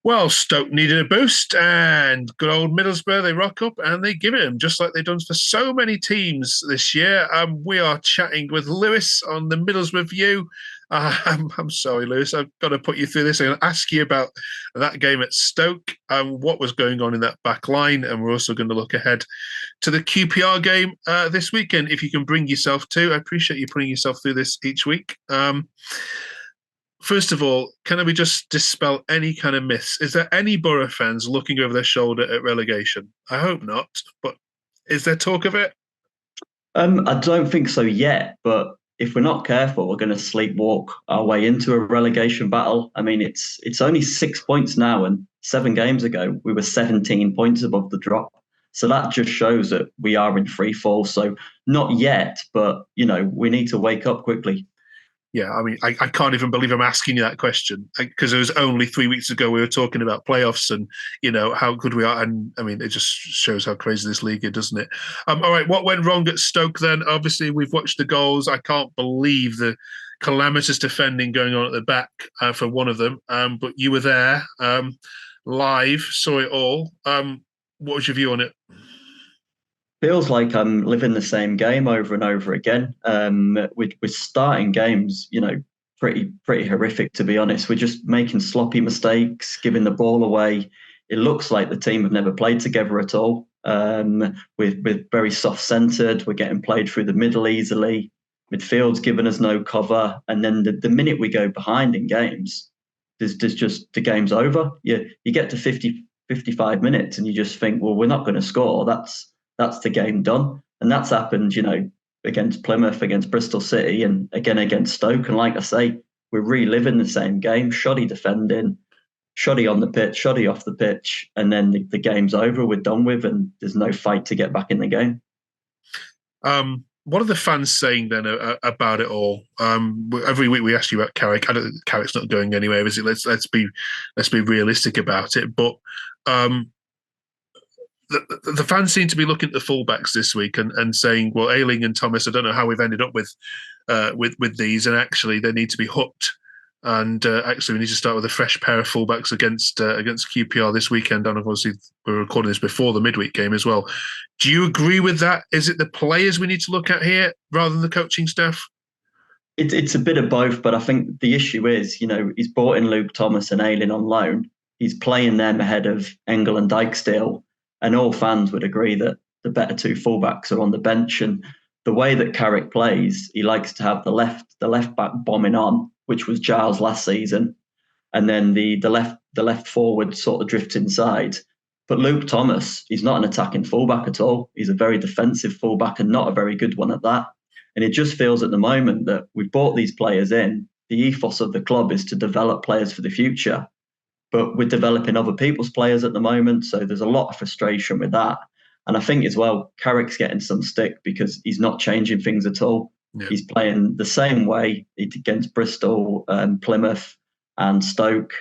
Well, Stoke needed a boost, and good old Middlesbrough, they rock up and they give it them, just like they've done for so many teams this year. We are chatting with Lewis on the Middlesbrough View. I'm sorry, Lewis, I've got to put you through this. I'm going to ask you about that game at Stoke and what was going on in that back line, and we're also going to look ahead to the QPR game this weekend, if you can bring yourself to. I appreciate you putting yourself through this each week. First of all, can we just dispel any kind of myths? Is there any Boro fans looking over their shoulder at relegation? I hope not, but is there talk of it? I don't think so yet, but if we're not careful, we're going to sleepwalk our way into a relegation battle. I mean, it's only 6 points now, and 7 games ago we were 17 points above the drop. So that just shows that we are in free fall. So not yet, but we need to wake up quickly. Yeah, I mean, I can't even believe I'm asking you that question, because it was only 3 weeks ago we were talking about playoffs and, how good we are. And I mean, it just shows how crazy this league is, doesn't it? All right, what went wrong at Stoke then? Obviously, we've watched the goals. I can't believe the calamitous defending going on at the back for one of them. But you were there live, saw it all. What was your view on it? Feels like I'm living the same game over and over again. We're starting games, pretty horrific, to be honest. We're just making sloppy mistakes, giving the ball away. It looks like the team have never played together at all. We're very soft-centered. We're getting played through the middle easily. Midfield's given us no cover, and then the minute we go behind in games, there's just the game's over. You get to 55 minutes, and you just think, well, we're not going to score. That's the game done. And that's happened, against Plymouth, against Bristol City, and again against Stoke. And like I say, we're reliving the same game, shoddy defending, shoddy on the pitch, shoddy off the pitch, and then the game's over, we're done with, and there's no fight to get back in the game. What are the fans saying then about it all? Every week we ask you about Carrick. Carrick's not going anywhere, is it? Let's be realistic about it. But the fans seem to be looking at the fullbacks this week and saying, well, Ayling and Thomas, I don't know how we've ended up with these, and actually they need to be hooked. And actually, we need to start with a fresh pair of fullbacks against QPR this weekend. And obviously, we're recording this before the midweek game as well. Do you agree with that? Is it the players we need to look at here rather than the coaching staff? It's a bit of both, but I think the issue is, he's brought in Luke Thomas and Ayling on loan. He's playing them ahead of Engel and Dijksteel, and all fans would agree that the better two fullbacks are on the bench. And the way that Carrick plays, he likes to have the left back bombing on, which was Giles last season, and then the left forward sort of drifts inside. But Luke Thomas, he's not an attacking fullback at all. He's a very defensive fullback, and not a very good one at that. And it just feels at the moment that we've brought these players in. The ethos of the club is to develop players for the future, but we're developing other people's players at the moment. So there's a lot of frustration with that. And I think as well, Carrick's getting some stick because he's not changing things at all. Yeah. He's playing the same way against Bristol, Plymouth and Stoke.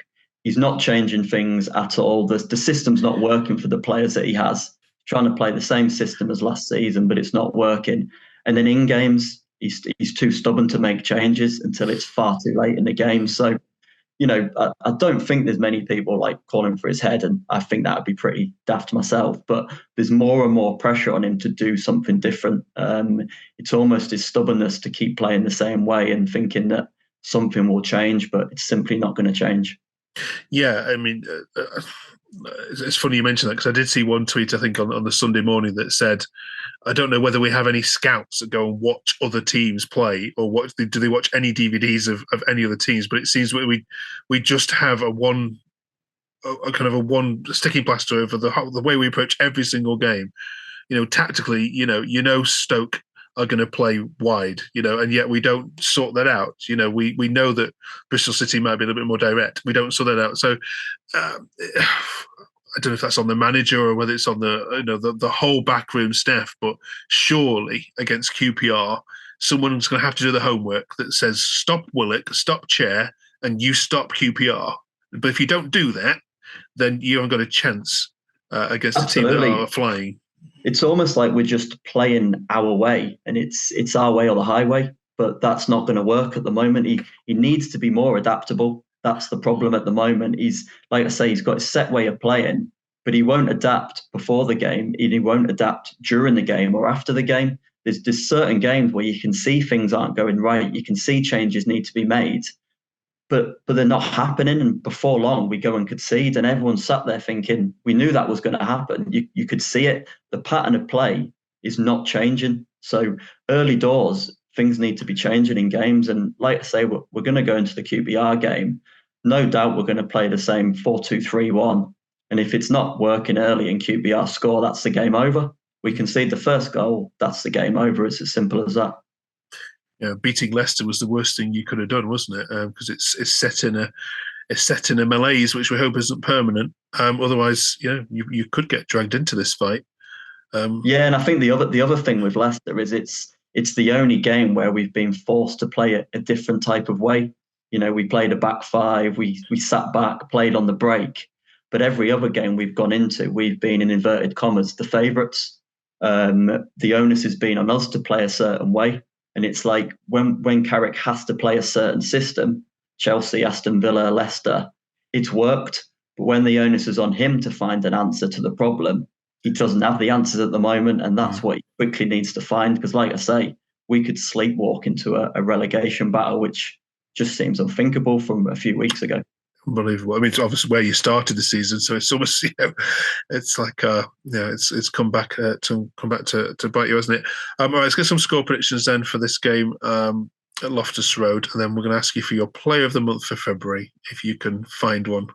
He's not changing things at all. The system's not working for the players that he has. Trying to play the same system as last season, but it's not working. And then in games, he's too stubborn to make changes until it's far too late in the game. So, I don't think there's many people like calling for his head, and I think that would be pretty daft myself. But there's more and more pressure on him to do something different. It's almost his stubbornness to keep playing the same way and thinking that something will change, but it's simply not going to change. Yeah, I mean, it's funny you mention that, because I did see one tweet, I think, on the Sunday morning that said, I don't know whether we have any scouts that go and watch other teams play, or do they watch any DVDs of any other teams? But it seems we just have a kind of a one sticking plaster over the way we approach every single game. Tactically, Stoke are going to play wide, and yet we don't sort that out. We know that Bristol City might be a little bit more direct. We don't sort that out. So I don't know if that's on the manager or whether it's on the whole backroom staff, but surely against QPR, someone's going to have to do the homework that says, stop Willock, stop Chair, and you stop QPR. But if you don't do that, then you haven't got a chance against Absolutely. a team that are flying. It's almost like we're just playing our way, and it's our way or the highway, but that's not going to work at the moment. He needs to be more adaptable. That's the problem at the moment. He's, like I say, he's got a set way of playing, but he won't adapt before the game. He won't adapt during the game or after the game. There's certain games where you can see things aren't going right. You can see changes need to be made, but they're not happening. And before long, we go and concede, and everyone sat there thinking we knew that was going to happen. You could see it. The pattern of play is not changing. So early doors, things need to be changing in games. And like I say, we're going to go into the QBR game. No doubt we're going to play the same 4-2-3-1. And if it's not working early in QBR score, that's the game over. We concede the first goal, that's the game over. It's as simple as that. Yeah, beating Leicester was the worst thing you could have done, wasn't it? Because it's set in a malaise, which we hope isn't permanent. Otherwise, you could get dragged into this fight. Yeah, and I think the other thing with Leicester is it's the only game where we've been forced to play a different type of way. We played a back five, we sat back, played on the break, but every other game we've gone into, we've been, in inverted commas, the favourites. The onus has been on us to play a certain way, and it's like when Carrick has to play a certain system, Chelsea, Aston Villa, Leicester, it's worked. But when the onus is on him to find an answer to the problem, he doesn't have the answers at the moment, and that's what he quickly needs to find. Because, like I say, we could sleepwalk into a relegation battle, which just seems unthinkable from a few weeks ago. Unbelievable. I mean, it's obviously where you started the season, so it's almost it's like it's come back to bite you, hasn't it? All right, let's get some score predictions then for this game at Loftus Road, and then we're going to ask you for your player of the month for February, if you can find one.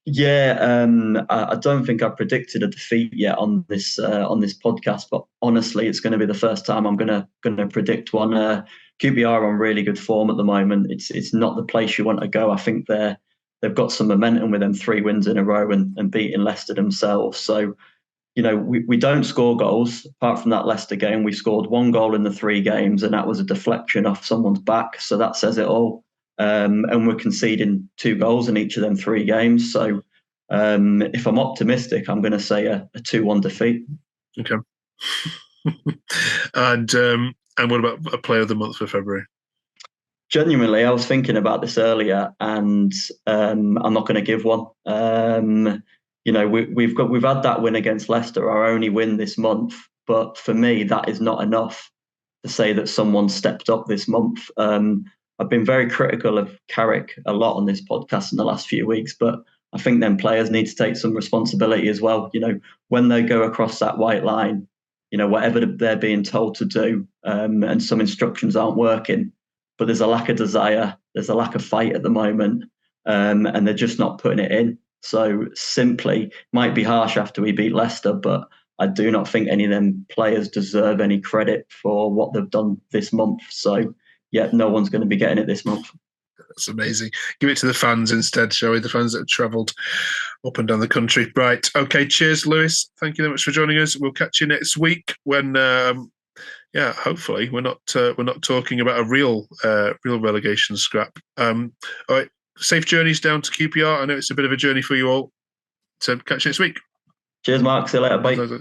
Yeah, I don't think I've predicted a defeat yet on this podcast, but honestly, it's going to be the first time I'm going to predict one. QPR on really good form at the moment. It's not the place you want to go. I think they've got some momentum with them 3 wins in a row and beating Leicester themselves. So, we don't score goals. Apart from that Leicester game, we scored 1 goal in the 3 games, and that was a deflection off someone's back. So that says it all. And we're conceding 2 goals in each of them 3 games. So if I'm optimistic, I'm going to say a 2-1 defeat. Okay. And what about a player of the month for February? Genuinely, I was thinking about this earlier, and I'm not going to give one. We've had that win against Leicester, our only win this month. But for me, that is not enough to say that someone stepped up this month. I've been very critical of Carrick a lot on this podcast in the last few weeks, but I think then players need to take some responsibility as well. When they go across that white line, whatever they're being told to do, and some instructions aren't working, but there's a lack of desire, there's a lack of fight at the moment, and they're just not putting it in. So simply, might be harsh after we beat Leicester, but I do not think any of them players deserve any credit for what they've done this month. So yeah, no one's going to be getting it this month. That's amazing. Give it to the fans instead, shall we? The fans that have travelled up and down the country. Right. Okay. Cheers, Lewis. Thank you very much for joining us. We'll catch you next week when, hopefully we're not talking about a real relegation scrap. All right. Safe journeys down to QPR. I know it's a bit of a journey for you all. So catch you next week. Cheers, Mark. See you later. Bye.